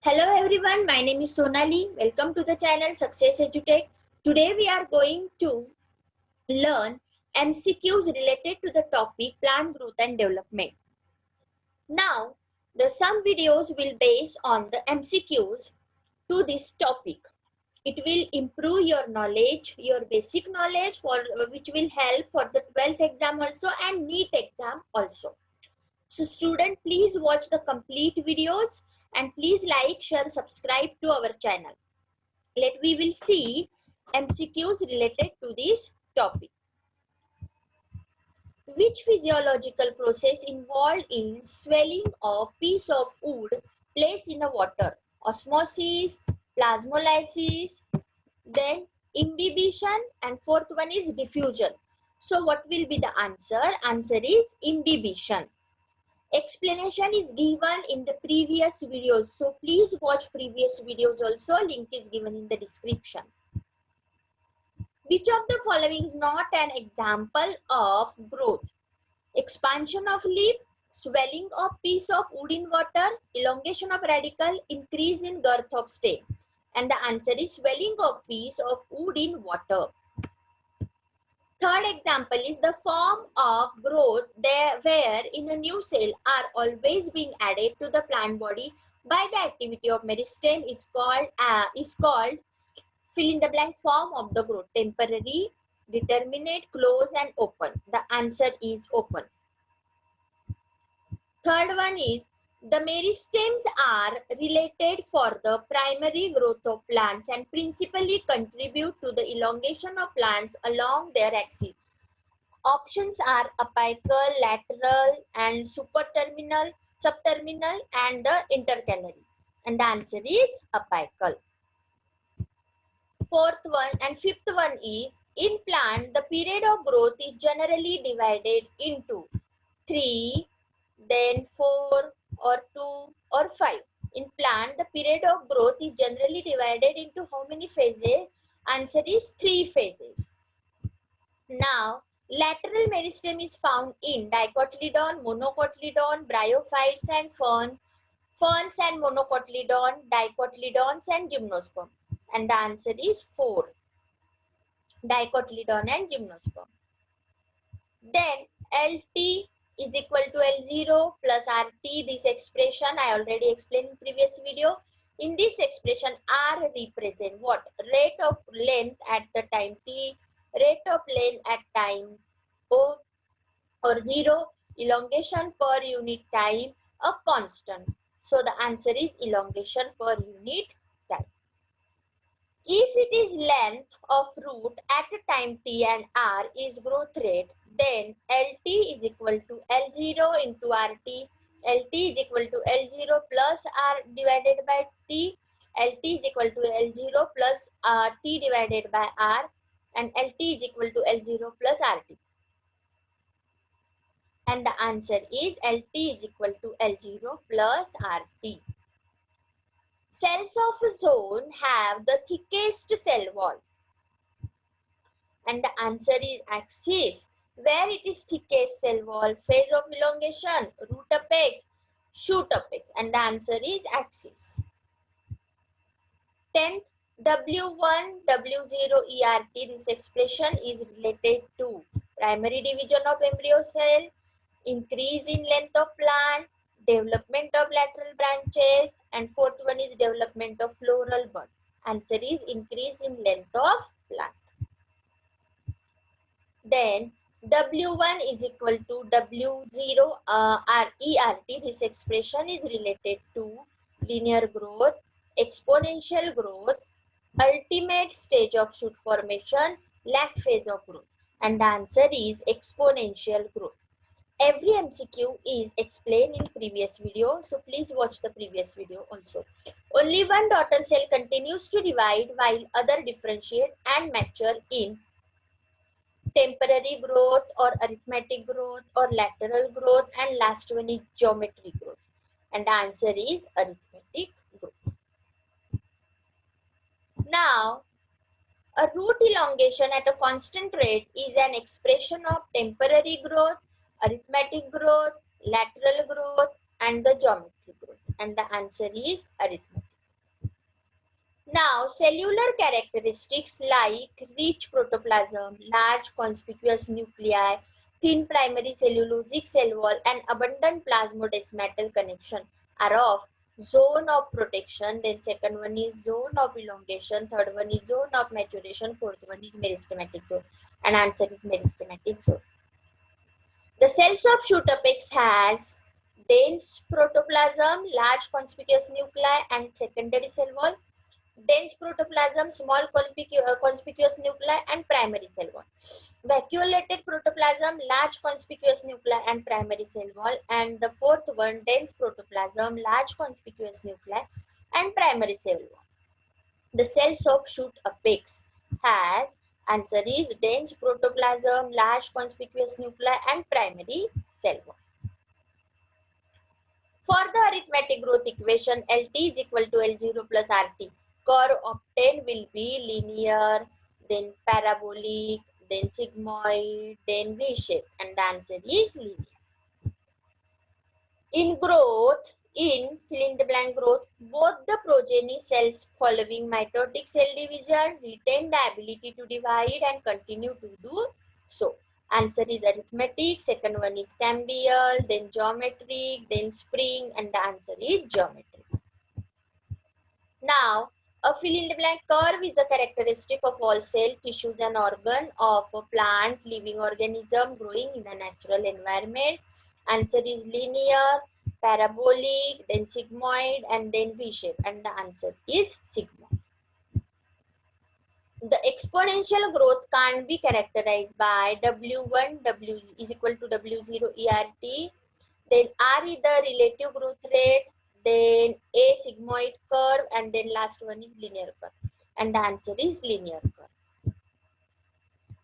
Hello everyone, my name is Sonali. Welcome to the channel Success EduTech. Today we are going to learn MCQs related to the topic plant growth and development. Now, some videos will base on the MCQs to this topic. It will improve your knowledge, your basic knowledge which will help for the 12th exam also and NEET exam also. So student, please watch the complete videos and please like, share, subscribe to our channel. We will see MCQs related to this topic. Which physiological process involved in swelling of piece of wood placed in a water? Osmosis, plasmolysis, then imbibition, and fourth one is diffusion. So what will be the answer? Answer is imbibition. Explanation is given in the previous videos. So please watch previous videos also. Link is given in the description. Which of the following is not an example of growth? Expansion of leaf, swelling of piece of wood in water, elongation of radicle, increase in girth of stem. And the answer is swelling of piece of wood in water. Third example is the form of growth where in a new cell are always being added to the plant body by the activity of meristem is called fill in the blank form of the growth: temporary, determinate, close, and open. The answer is open. Third one is the meristems are related for the primary growth of plants and principally contribute to the elongation of plants along their axis. Options are apical, lateral, and supraterminal, subterminal, and the intercalary. And the answer is apical. Fourth one and fifth one is in plant, the period of growth is generally divided into 3, then 4, or 2, or 5. In plant, the period of growth is generally divided into how many phases? Answer is 3 phases. Now, lateral meristem is found in dicotyledon, monocotyledon, bryophytes and ferns and monocotyledon, dicotyledons and gymnosperm. And the answer is 4, dicotyledon and gymnosperm. Then LT is equal to L0 plus RT. This expression I already explained in previous video. In this expression, R represent what? Rate of length at the time T, rate of length at time O or 0, elongation per unit time, a constant. So the answer is elongation per unit time. If it is length of root at time T and R is growth rate, then LT is equal to L0 into RT. LT is equal to L0 plus R divided by T. LT is equal to L0 plus T divided by R, and LT is equal to L0 plus RT. And the answer is LT is equal to L0 plus RT. Cells of a zone have the thickest cell wall. And the answer is axis. Where it is thickest cell wall? Phase of elongation, root apex, shoot apex. And the answer is axis. 10th, W1, W0 ERT. This expression is related to primary division of embryo cell, increase in length of plant, development of lateral branches, and fourth one is development of floral bud. Answer is increase in length of plant. Then W1 is equal to W0 ERT. This expression is related to linear growth, exponential growth, ultimate stage of shoot formation, lag phase of growth. And the answer is exponential growth. Every MCQ is explained in previous video, so please watch the previous video also. Only one daughter cell continues to divide while other differentiate and mature in temporary growth or arithmetic growth or lateral growth, and last one is geometry growth. And the answer is arithmetic growth. Now, a root elongation at a constant rate is an expression of temporary growth, arithmetic growth, lateral growth, and the geometry growth. And the answer is arithmetic. Now, cellular characteristics like rich protoplasm, large conspicuous nuclei, thin primary cellulosic cell wall, and abundant plasmodesmatal connection are of zone of protection. Then second one is zone of elongation, third one is zone of maturation, fourth one is meristematic zone. And answer is meristematic zone. The cells of shoot apex has dense protoplasm, large conspicuous nuclei, and secondary cell wall. Dense protoplasm, small conspicuous nuclei, and primary cell wall. Vacuolated protoplasm, large conspicuous nuclei, and primary cell wall. And the fourth one, dense protoplasm, large conspicuous nuclei, and primary cell wall. The cells of shoot apex has, answer is dense protoplasm, large conspicuous nuclei, and primary cell wall. For the arithmetic growth equation, LT is equal to L0 plus RT. Curve obtained will be linear, then parabolic, then sigmoid, then V-shape, and the answer is linear. In growth, in fill in the blank growth, both the progeny cells following mitotic cell division retain the ability to divide and continue to do so. Answer is arithmetic, second one is cambial, then geometric, then spring, and the answer is geometric. Now, a fill in the blank curve is a characteristic of all cell, tissues, and organ of a plant, living organism growing in a natural environment. Answer is linear, parabolic, then sigmoid, and then V-shape, and the answer is sigmoid. The exponential growth can't be characterized by W1, W is equal to W0 ERT, then R is the relative growth rate, then A sigmoid curve, and then last one is linear curve. And the answer is linear curve.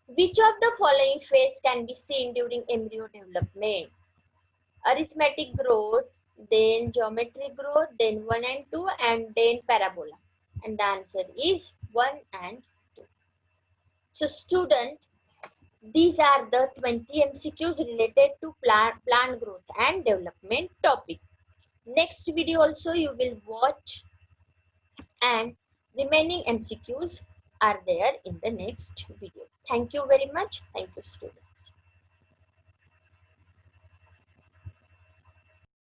Which of the following phase can be seen during embryo development? Arithmetic growth, then geometric growth, then 1 and 2, and then parabola. And the answer is 1 and 2. So student, these are the 20 MCQs related to plant growth and development topic. Next video also you will watch, and remaining MCQs are there in the next video. Thank you very much. Thank you, students.